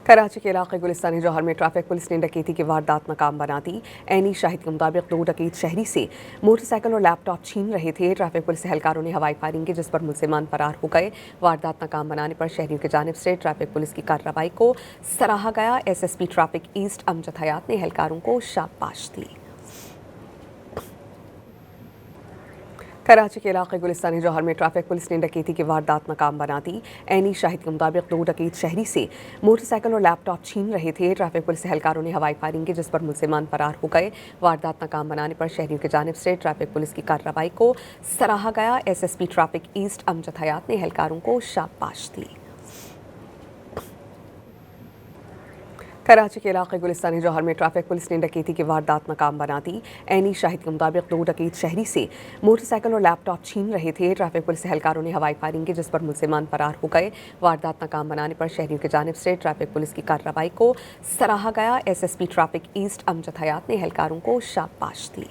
कराची के इलाके गुलिस्तानी जौहर में ट्रैफिक पुलिस ने डकैती की वारदात नाकाम बना दी। ऐनी शाहिद के मुताबिक 2 डकैत शहरी से मोटरसाइकिल और लैपटॉप छीन रहे थे। ट्रैफिक पुलिस एहलकारों ने हवाई फायरिंग की, जिस पर मुलजिमान फरार हो गए। वारदात नाकाम बनाने पर शहरियों की जानिब से ट्रैफिक पुलिस की कार्रवाई को सराहा गया। SSP ट्रैफिक ईस्ट अमजद हयात ने एहलकारों को शाबाश दी। कराची के इलाके गुलिस्तानी जौहर में ट्रैफिक पुलिस ने डकैती की वारदात नाकाम बना दी। ऐनी शाहिद के मुताबिक 2 डकैत शहरी से मोटरसाइकिल और लैपटॉप छीन रहे थे। ट्रैफिक पुलिस एहलकारों ने हवाई फायरिंग की, जिस पर मुलजिमान फरार हो गए। वारदात नाकाम बनाने पर शहरियों की जानिब से ट्रैफिक पुलिस की कार्रवाई को सराहा गया। SSP ट्रैफिक ईस्ट अमजद हयात ने एहलकारों को शाबाश दी। कराची के इलाके गुलिस्तानी जौहर में ट्रैफिक पुलिस ने डकैती की वारदात नाकाम बना दी। ऐनी शाहिद के मुताबिक 2 डकैत शहरी से मोटरसाइकिल और लैपटॉप छीन रहे थे। ट्रैफिक पुलिस एहलकारों ने हवाई फायरिंग की, जिस पर मुलजिमान फरार हो गए। वारदात नाकाम बनाने पर शहरियों की जानिब से ट्रैफिक पुलिस की कार्रवाई को सराहा गया। SSP ट्रैफिक ईस्ट अमजद हयात ने एहलकारों को शाबाश दी।